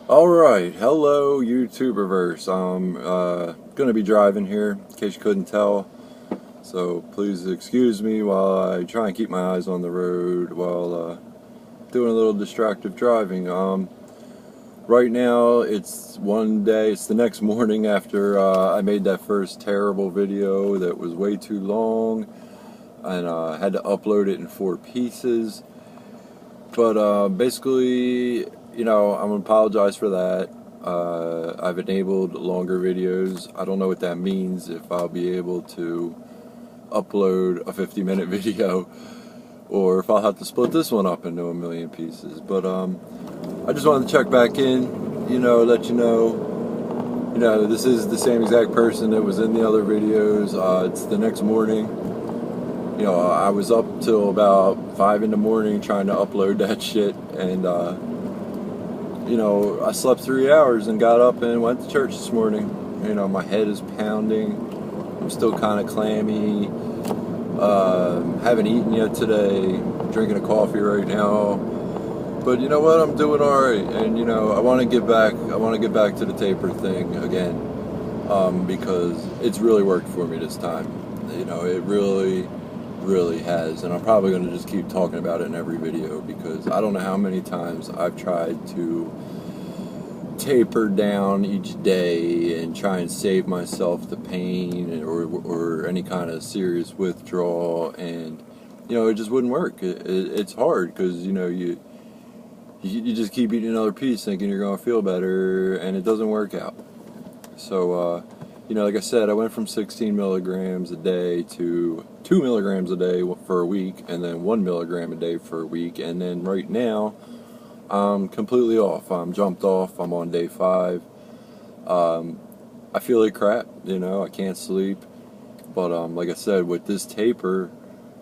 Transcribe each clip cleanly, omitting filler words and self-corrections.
Alright, hello YouTuberverse. I'm gonna be driving here, in case you couldn't tell. So please excuse me while I try and keep my eyes on the road while doing a little distractive driving. Right now it's the next morning after I made that first terrible video that was way too long, and I had to upload it in 4 pieces. But basically, I'm gonna apologize for that. I've enabled longer videos. I don't know what that means, if I'll be able to upload a 50-minute video or if I'll have to split this one up into a million pieces. But I just wanted to check back in, let you know, this is the same exact person that was in the other videos. It's the next morning. I was up till about 5 in the morning trying to upload that shit, and I slept 3 hours and got up and went to church this morning. My head is pounding. I'm still kind of clammy. Haven't eaten yet today. Drinking a coffee right now. But you know what? I'm doing all right, and I want to get back. I want to get back to the taper thing again, because it's really worked for me this time. It really has, and I'm probably going to just keep talking about it in every video, because I don't know how many times I've tried to taper down each day and try and save myself the pain or any kind of serious withdrawal, and it just wouldn't work. It's hard because you just keep eating another piece thinking you're going to feel better, and it doesn't work out. So like I said, I went from 16 milligrams a day to 2 milligrams a day for a week, and then 1 milligram a day for a week, and then right now I'm completely off. I'm jumped off. I'm on day 5. I feel like crap. I can't sleep. But like I said, with this taper,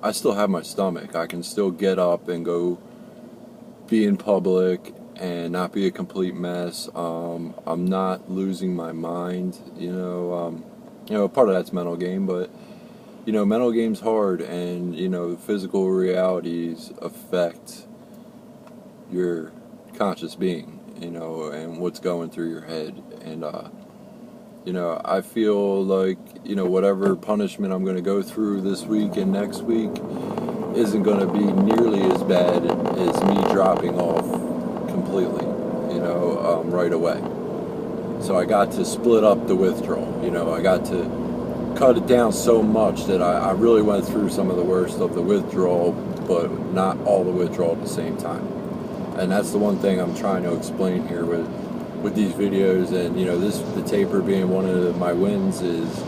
I still have my stomach. I can still get up and go be in public and not be a complete mess. I'm not losing my mind. Part of that's mental game, but mental game's hard, and physical realities affect your conscious being, and what's going through your head. And I feel like whatever punishment I'm going to go through this week and next week isn't going to be nearly as bad as me dropping off completely, right away. So I got to split up the withdrawal. I got to cut it down so much that I really went through some of the worst of the withdrawal, but not all the withdrawal at the same time. And that's the one thing I'm trying to explain here with these videos. And the taper being one of my wins is,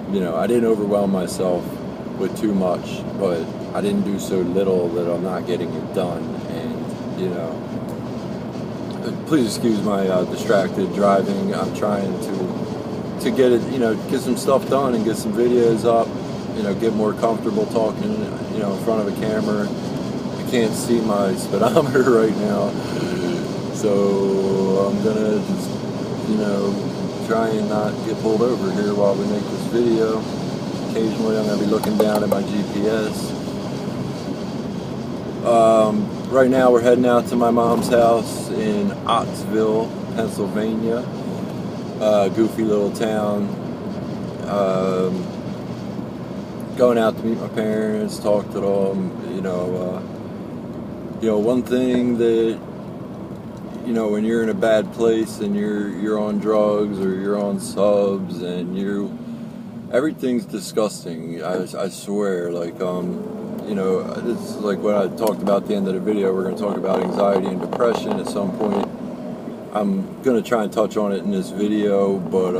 I didn't overwhelm myself with too much, but I didn't do so little that I'm not getting it done. And please excuse my distracted driving. I'm trying to get it, get some stuff done and get some videos up, get more comfortable talking, in front of a camera. I can't see my speedometer right now, so I'm gonna just, try and not get pulled over here while we make this video. Occasionally I'm gonna be looking down at my GPS. Right now we're heading out to my mom's house in Ottsville, Pennsylvania. Goofy little town. Going out to meet my parents, talk to them. One thing that when you're in a bad place and you're on drugs or you're on subs and everything's disgusting. I swear. It's like what I talked about at the end of the video. We're going to talk about anxiety and depression at some point. I'm going to try and touch on it in this video, but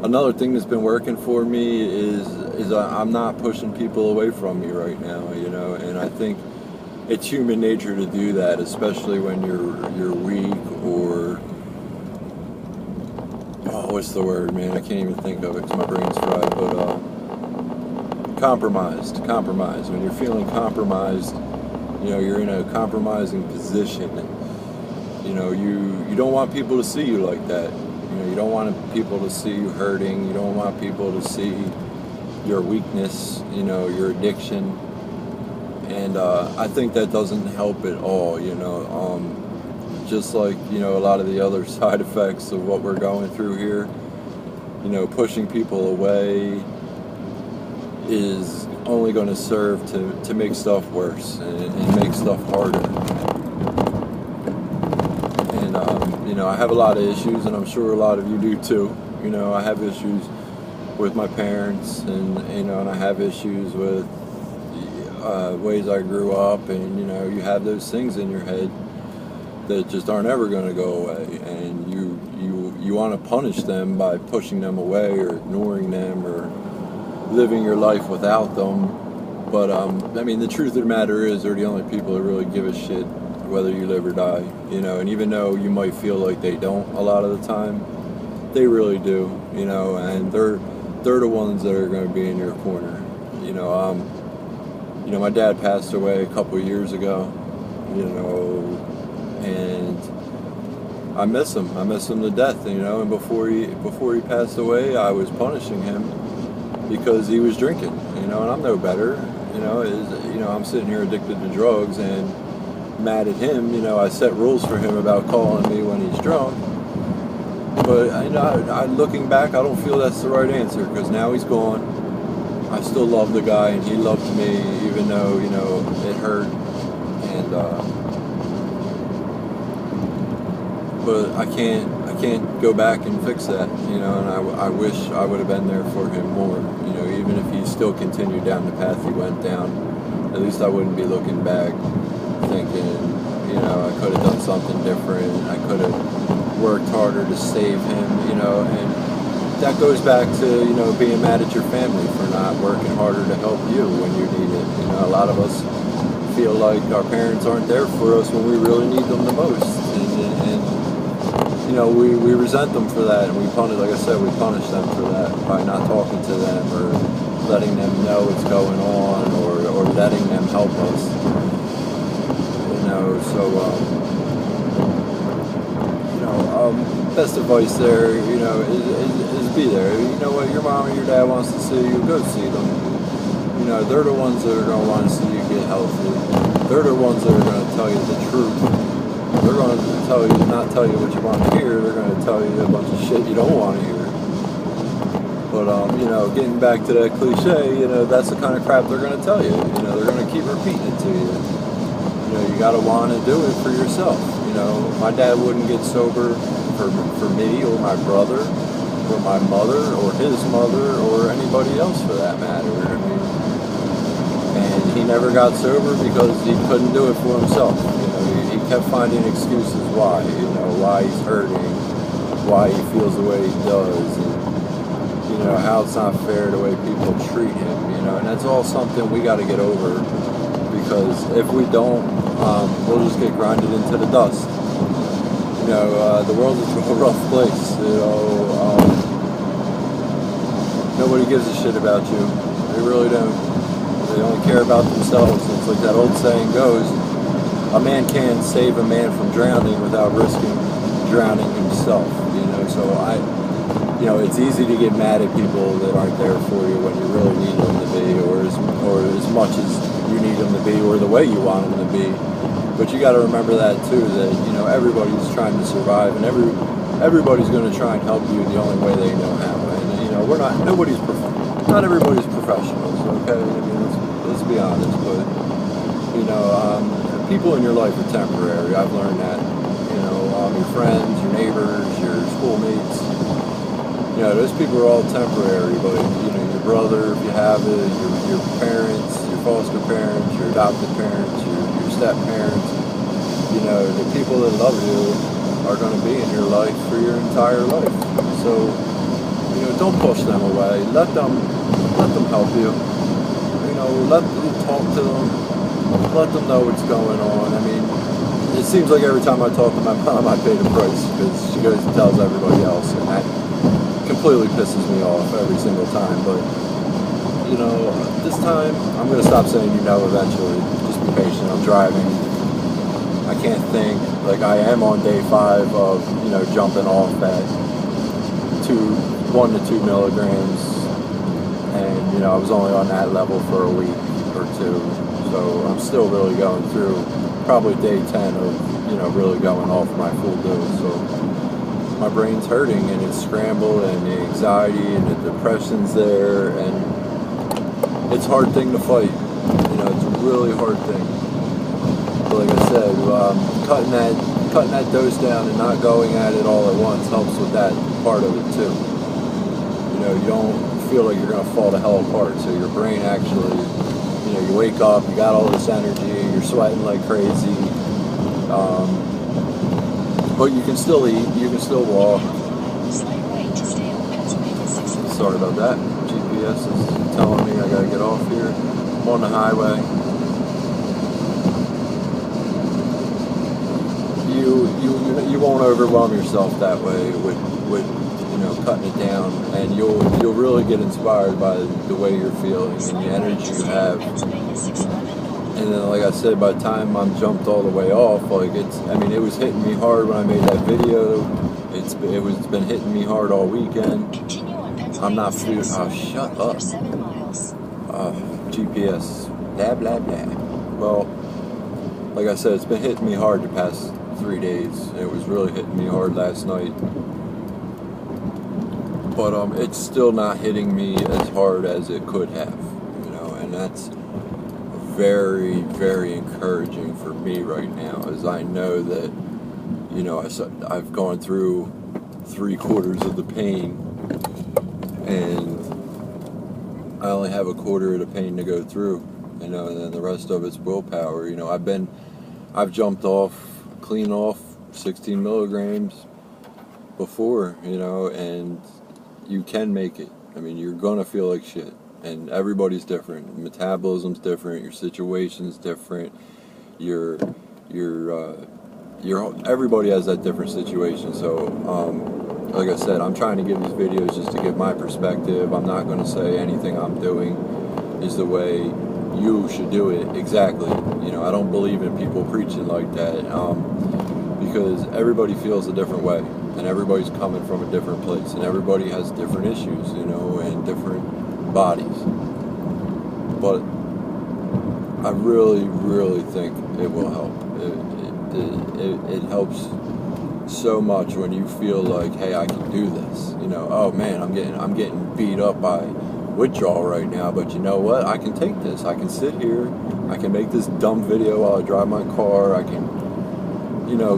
another thing that's been working for me is I'm not pushing people away from me right now, and I think it's human nature to do that, especially when you're weak or, what's the word, man? I can't even think of it because my brain's fried, but compromised. When you're feeling compromised, you're in a compromising position. You don't want people to see you like that. You don't want people to see you hurting. You don't want people to see your weakness, your addiction. And I think that doesn't help at all. just like, you know, a lot of the other side effects of what we're going through here, you know, pushing people away is only going to serve to make stuff worse and make stuff harder. And, you know, I have a lot of issues, and I'm sure a lot of you do too. You know, I have issues with my parents, and, you know, and I have issues with ways I grew up, and, you know, you have those things in your head that just aren't ever going to go away, and you want to punish them by pushing them away or ignoring them or living your life without them. But I mean, the truth of the matter is, they're the only people that really give a shit whether you live or die, you know. And even though you might feel like they don't a lot of the time, they really do, you know. And they're the ones that are going to be in your corner, you know. You know, my dad passed away a couple of years ago, you know, and I miss him. I miss him to death, you know. And before he passed away, I was punishing him because he was drinking, you know. And I'm no better, you know. I'm sitting here addicted to drugs and mad at him. You know, I set rules for him about calling me when he's drunk. But you know, looking back, I don't feel that's the right answer, because now he's gone. I still love the guy, and he loved me, even though, you know, it hurt. And but I can't go back and fix that, you know. And I wish I would have been there for him more, you know. Even if he still continued down the path he went down, at least I wouldn't be looking back thinking, you know, I could have done something different. I could have worked harder to save him, you know. And that goes back to, you know, being mad at your family for not working harder to help you when you need it. You know, a lot of us feel like our parents aren't there for us when we really need them the most. And you know, we resent them for that, and we punish them for that by not talking to them or letting them know what's going on, or letting them help us. You know, so best advice there, you know, is be there. You know what, your mom or your dad wants to see you, go see them. You know, they're the ones that are going to want to see you get healthy. They're the ones that are going to tell you the truth. They're going to not tell you what you want to hear. They're going to tell you a bunch of shit you don't want to hear. But, you know, getting back to that cliche, you know, that's the kind of crap they're going to tell you. You know, they're going to keep repeating it to you. You know, you got to want to do it for yourself. You know, my dad wouldn't get sober for me or my brother or my mother or his mother or anybody else for that matter. I mean, and he never got sober because he couldn't do it for himself. You know, he kept finding excuses why. You know, why he's hurting, why he feels the way he does, and you know, how it's not fair the way people treat him. You know, and that's all something we got to get over, because if we don't, we'll just get grinded into the dust. You know, the world is a rough place. You know, nobody gives a shit about you. They really don't. They only care about themselves. It's like that old saying goes: a man can't save a man from drowning without risking drowning himself. You know, so you know, it's easy to get mad at people that aren't there for you when you really need them to be, or as much as you need them to be, or the way you want them to be. But you got to remember that too, that, you know, everybody's trying to survive, and everybody's going to try and help you the only way they know how. And you know, not everybody's professionals, okay? I mean, let's be honest. But you know, people in your life are temporary. I've learned that. You know, your friends, your neighbors, your schoolmates. You know, those people are all temporary. But you know, your brother, if you have it, your parents, your foster parents, your adopted parents, your step parents, you know, the people that love you are going to be in your life for your entire life. So, you know, don't push them away. Let them help you. You know, let them talk to them. Let them know what's going on. I mean, it seems like every time I talk to my mom, I pay the price, because she goes and tells everybody else, and that completely pisses me off every single time. But you know, this time I'm going to stop saying you know eventually. Just be patient. I'm driving. I can't think. Like, I am on day 5 of, you know, jumping off at 1 to 2 milligrams. And, you know, I was only on that level for a week or two. So I'm still really going through probably day 10 of, really going off my full dose. So my brain's hurting and it's scrambled, and the anxiety and the depression's there, and it's a hard thing to fight. It's a really hard thing. But like I said, cutting that dose down and not going at it all at once helps with that part of it too. You don't feel like you're going to fall the hell apart. So your brain actually, you wake up, you got all this energy, you're sweating like crazy. But you can still eat, you can still walk. Sorry about that. GPS is telling me I gotta get off here. I'm on the highway. You won't overwhelm yourself that way with cutting it down, and you'll really get inspired by the way you're feeling and the energy you have. And then, like I said, by the time I'm jumped all the way off, it was hitting me hard when I made that video. It's been hitting me hard all weekend. I'm not feeling. Oh, shut up. GPS. Blah blah blah. Well, like I said, it's been hitting me hard the past 3 days. It was really hitting me hard last night. But it's still not hitting me as hard as it could have, and that's very, very encouraging for me right now, as I know that, I've gone through 3/4 of the pain, and I only have 1/4 of the pain to go through, and then the rest of it's willpower. I've jumped clean off 16 milligrams before, and you can make it. You're gonna feel like shit, and everybody's different. Metabolism's different. Your situation's different. Everybody has that different situation. So, like I said, I'm trying to give these videos just to give my perspective. I'm not gonna say anything I'm doing is the way you should do it exactly. I don't believe in people preaching like that, because everybody feels a different way. And everybody's coming from a different place, and everybody has different issues, and different bodies. But I really, really think it will help. It helps so much when you feel like, hey, I can do this. Oh man, I'm getting beat up by withdrawal right now, but you know what? I can take this. I can sit here. I can make this dumb video while I drive my car. I can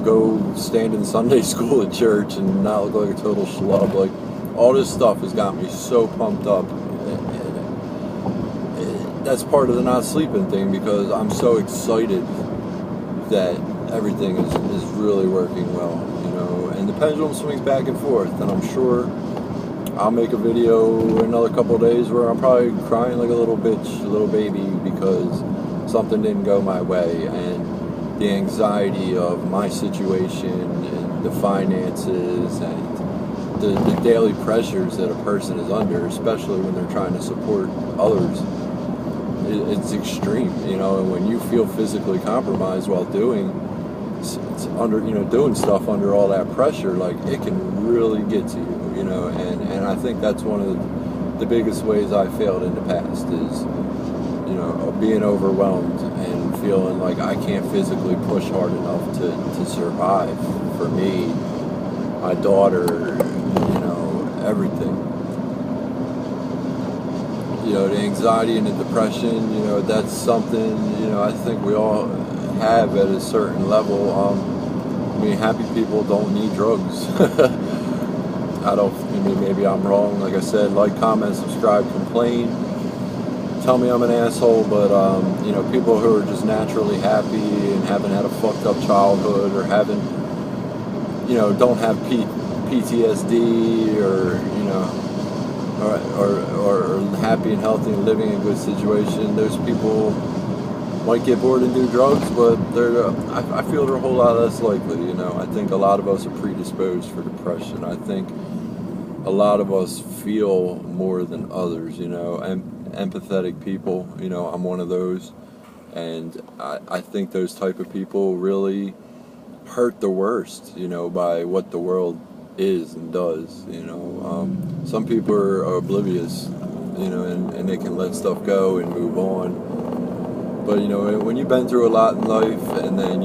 go stand in Sunday school at church and not look like a total schlub. Like, all this stuff has got me so pumped up. That's part of the not sleeping thing, because I'm so excited that everything is really working well, and the pendulum swings back and forth, and I'm sure I'll make a video in another couple of days where I'm probably crying like a little bitch, a little baby, because something didn't go my way, and the anxiety of my situation and the finances and the daily pressures that a person is under, especially when they're trying to support others, it's extreme, and when you feel physically compromised while doing stuff under all that pressure, like, it can really get to you, and I think that's one of the biggest ways I failed in the past is, being overwhelmed and feeling like I can't physically push hard enough to survive for me, my daughter, everything. The anxiety and the depression, that's something, I think we all have at a certain level. Happy people don't need drugs. Maybe I'm wrong. Like I said, like, comment, subscribe, complain. Tell me I'm an asshole, but people who are just naturally happy and haven't had a fucked up childhood, or don't have PTSD, or happy and healthy and living in a good situation, those people might get bored and do drugs, but I feel they're a whole lot less likely. I think a lot of us are predisposed for depression. I think a lot of us feel more than others, and empathetic people, I'm one of those, and I think those type of people really hurt the worst, by what the world is and does, some people are oblivious, and they can let stuff go and move on, But, you know, when you've been through a lot in life and then